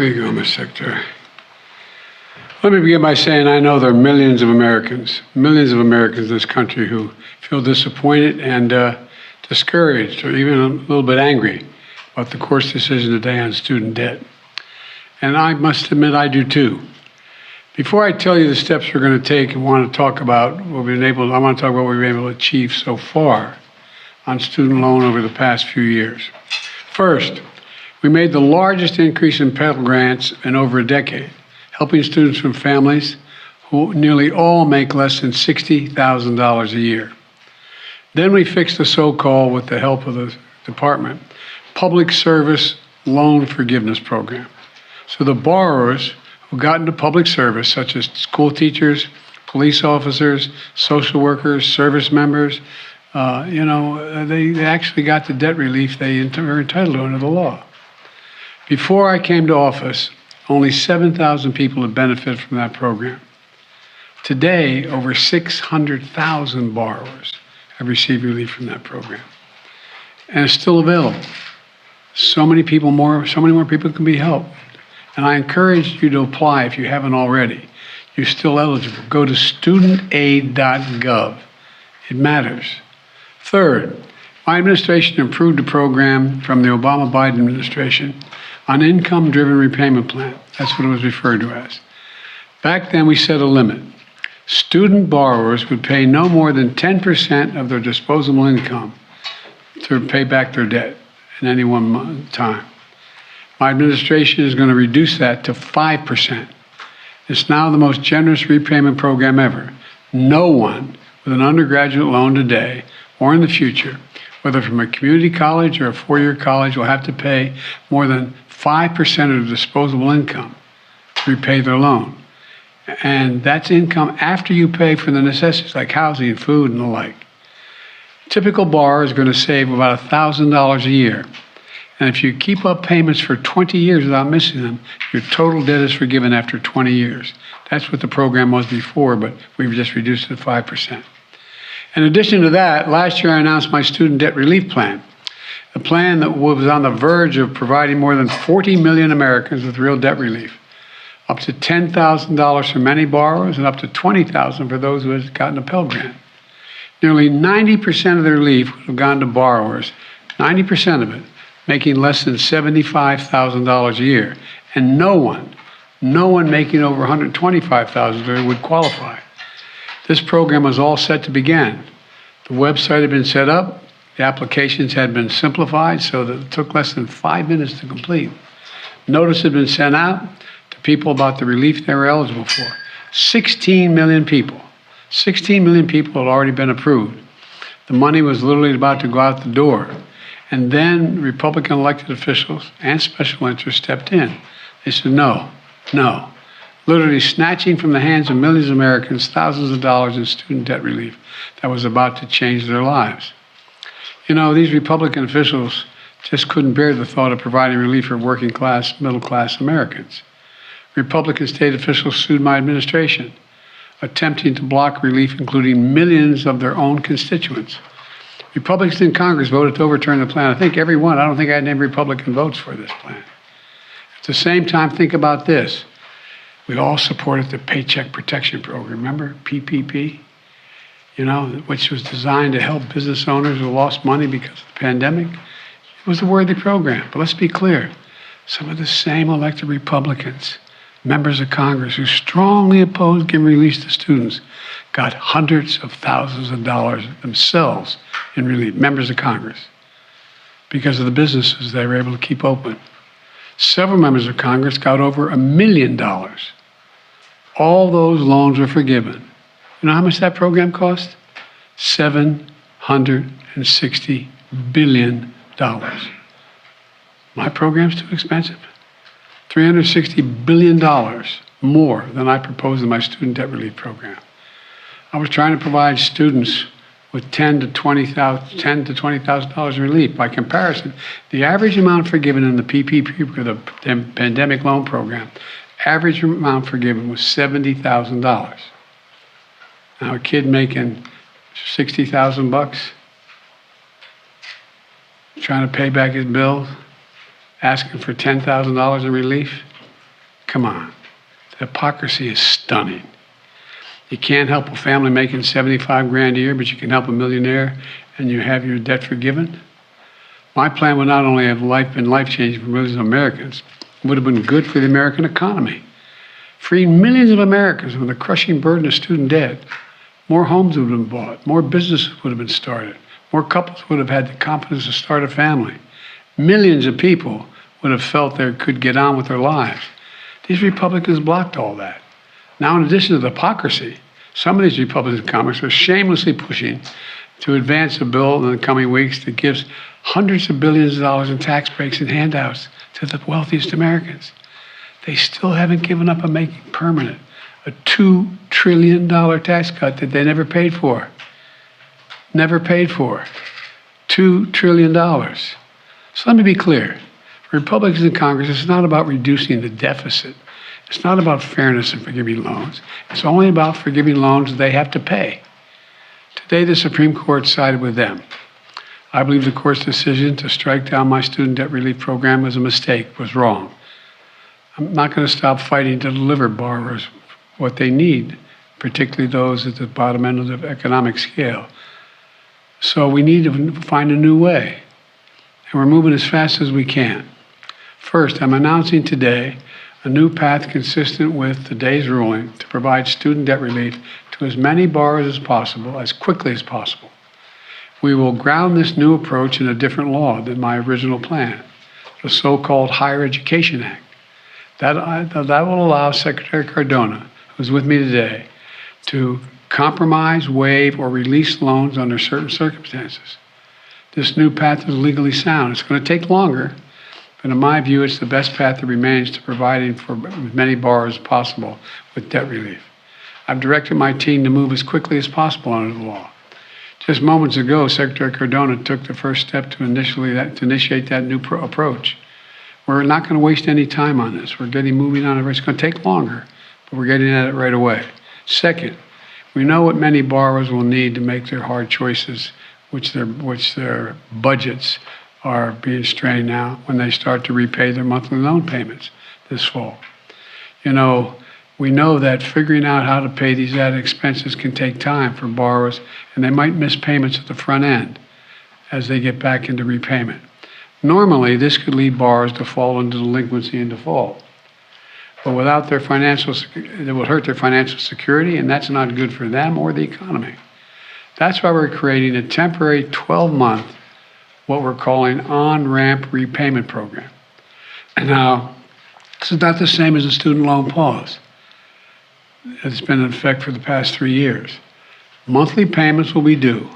There you go, Ms. Secretary. Let me begin by saying I know there are millions of Americans in this country who feel disappointed and discouraged or even a little bit angry about the court's decision today on student debt. And I must admit I do too. Before I tell you the steps we're going to take and want to talk about what we've been able to, I want to talk about what we've been able to achieve so far on student loan over the past few years. First, we made the largest increase in Pell Grants in over a decade, helping students from families who nearly all make less than $60,000 a year. Then we fixed the so-called, with the help of the department, Public Service Loan Forgiveness Program. So the borrowers who got into public service, such as school teachers, police officers, social workers, service members, they actually got the debt relief they were entitled to under the law. Before I came to office, only 7,000 people had benefited from that program. Today, over 600,000 borrowers have received relief from that program. And it's still available. So many more people can be helped. And I encourage you to apply if you haven't already. You're still eligible. Go to studentaid.gov. It matters. Third, my administration improved the program from the Obama-Biden administration on income-driven repayment plan. That's what it was referred to as. Back then, we set a limit. Student borrowers would pay no more than 10% of their disposable income to pay back their debt in any one time. My administration is going to reduce that to 5%. It's now the most generous repayment program ever. No one with an undergraduate loan today or in the future, whether from a community college or a four-year college, will have to pay more than 5% of their disposable income to repay their loan. And that's income after you pay for the necessities like housing, food, and the like. Typical borrower is going to save about $1,000 a year. And if you keep up payments for 20 years without missing them, your total debt is forgiven after 20 years. That's what the program was before, but we've just reduced it to 5%. In addition to that, last year I announced my student debt relief plan, a plan that was on the verge of providing more than 40 million Americans with real debt relief, up to $10,000 for many borrowers and up to $20,000 for those who had gotten a Pell Grant. Nearly 90% of the relief would have gone to borrowers, 90% of it, making less than $75,000 a year. And no one making over $125,000 a year would qualify. This program was all set to begin. The website had been set up, the applications had been simplified so that it took less than 5 minutes to complete. Notice had been sent out to people about the relief they were eligible for. 16 million people had already been approved. The money was literally about to go out the door. And then Republican elected officials and special interests stepped in. They said, no. Literally snatching from the hands of millions of Americans thousands of dollars in student debt relief that was about to change their lives. You know, these Republican officials just couldn't bear the thought of providing relief for working class, middle class Americans. Republican state officials sued my administration, attempting to block relief, including millions of their own constituents. Republicans in Congress voted to overturn the plan. I think every one. I don't think I had any Republican votes for this plan. At the same time, think about this. We all supported the Paycheck Protection Program, remember, PPP? Which was designed to help business owners who lost money because of the pandemic. It was a worthy program, but let's be clear. Some of the same elected Republicans, members of Congress who strongly opposed giving relief to students, got hundreds of thousands of dollars themselves in relief, members of Congress, because of the businesses they were able to keep open. Several members of Congress got over $1 million. All those loans were forgiven. You know how much that program cost? $760 billion. My program's too expensive. $360 billion more than I proposed in my student debt relief program. I was trying to provide students with $10,000 to $20,000 in relief. By comparison, the average amount forgiven in the PPP, the pandemic loan program, average amount forgiven was $70,000. Now, a kid making $60,000, trying to pay back his bills, asking for $10,000 in relief, Come on. The hypocrisy is stunning. You can't help a family making 75 grand a year, but you can help a millionaire and you have your debt forgiven? My plan would not only have been life-changing for millions of Americans, it would have been good for the American economy. Freeing millions of Americans from the crushing burden of student debt, more homes would have been bought, more businesses would have been started, more couples would have had the confidence to start a family. Millions of people would have felt they could get on with their lives. These Republicans blocked all that. Now, in addition to the hypocrisy, some of these Republican Congress are shamelessly pushing to advance a bill in the coming weeks that gives hundreds of billions of dollars in tax breaks and handouts to the wealthiest Americans. They still haven't given up on making permanent a $2 trillion tax cut that they never paid for. Never paid for. $2 trillion. So let me be clear. For Republicans in Congress, it's not about reducing the deficit. It's not about fairness in forgiving loans. It's only about forgiving loans they have to pay. Today, the Supreme Court sided with them. I believe the court's decision to strike down my student debt relief program was a mistake, was wrong. I'm not going to stop fighting to deliver borrowers what they need, particularly those at the bottom end of the economic scale. So we need to find a new way, and we're moving as fast as we can. First, I'm announcing today a new path consistent with today's ruling to provide student debt relief to as many borrowers as possible, as quickly as possible. We will ground this new approach in a different law than my original plan, the so-called Higher Education Act. That will allow Secretary Cardona, who's with me today, to compromise, waive, or release loans under certain circumstances. This new path is legally sound. It's going to take longer, but in my view, it's the best path that remains to providing for as many borrowers as possible with debt relief. I've directed my team to move as quickly as possible under the law. Just moments ago, Secretary Cardona took the first step to initiate that new approach. We're not going to waste any time on this. We're getting moving on it. It's going to take longer, but we're getting at it right away. Second, we know what many borrowers will need to make their hard choices, which their budgets are being strained now when they start to repay their monthly loan payments this fall. You know, we know that figuring out how to pay these added expenses can take time for borrowers, and they might miss payments at the front end as they get back into repayment. Normally, this could lead borrowers to fall into delinquency and default. But without their it will hurt their financial security, and that's not good for them or the economy. That's why we're creating a temporary 12-month, what we're calling on-ramp repayment program. Now, this is not the same as a student loan pause. It's been in effect for the past 3 years. Monthly payments will be due.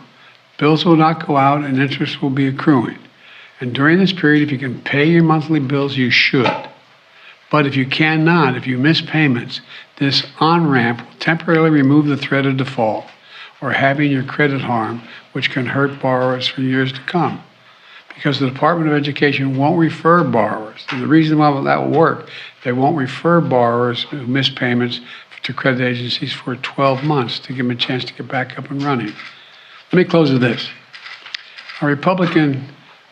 Bills will not go out and interest will be accruing. And during this period, if you can pay your monthly bills, you should. But if you cannot, if you miss payments, this on-ramp will temporarily remove the threat of default or having your credit harmed, which can hurt borrowers for years to come. Because the Department of Education won't refer borrowers. And the reason why that will work, they won't refer borrowers who miss payments to credit agencies for 12 months to give them a chance to get back up and running. Let me close with this. Our Republican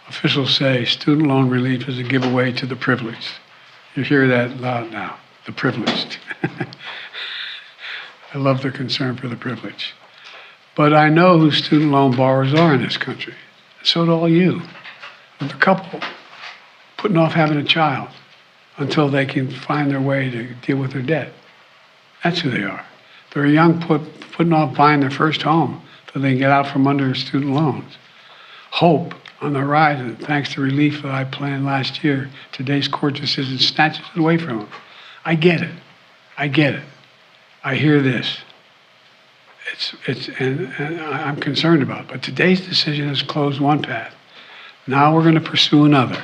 officials say student loan relief is a giveaway to the privileged. You hear that loud now, the privileged. I love their concern for the privileged. But I know who student loan borrowers are in this country. So do all you. The couple putting off having a child until they can find their way to deal with their debt. That's who they are. They're young putting off buying their first home so they can get out from under student loans. Hope on the horizon, thanks to relief that I planned last year. Today's court decision snatches it away from them. I get it. I get it. I hear this. And I'm concerned about it. But today's decision has closed one path. Now we're going to pursue another.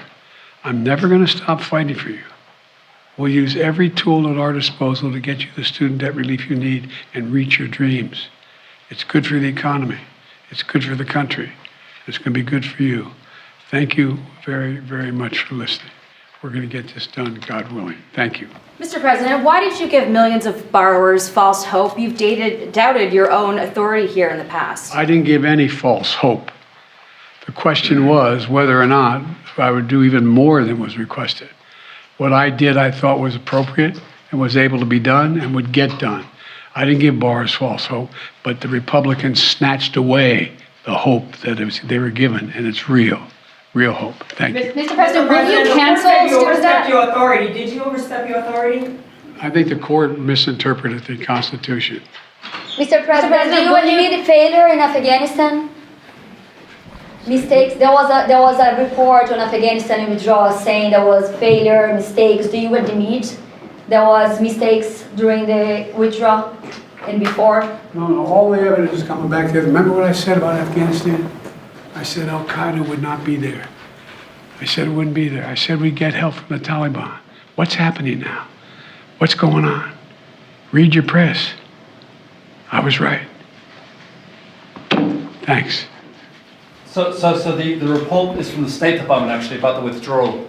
I'm never going to stop fighting for you. We'll use every tool at our disposal to get you the student debt relief you need and reach your dreams. It's good for the economy. It's good for the country. It's going to be good for you. Thank you very, very much for listening. We're going to get this done, God willing. Thank you. Mr. President, why did you give millions of borrowers false hope? You've doubted your own authority here in the past. I didn't give any false hope. The question was whether or not I would do even more than was requested. What I did, I thought was appropriate, and was able to be done and would get done. I didn't give Boris false hope, but the Republicans snatched away the hope that they were given, and it's real hope. Thank you. Mr. President, will you the cancel court said you student overstepped debt? your authority. Did you overstep your authority? I think the court misinterpreted the Constitution. Mr. President, do you will you- admit failure in Afghanistan? Mistakes. There was a report on Afghanistan withdrawal saying there was failure, mistakes. Do you admit there was mistakes during the withdrawal and before? No, all the evidence is coming back there. Remember what I said about Afghanistan? I said Al Qaeda would not be there. I said it wouldn't be there. I said we'd get help from the Taliban. What's happening now? What's going on? Read your press. I was right. Thanks. So the report is from the State Department actually about the withdrawal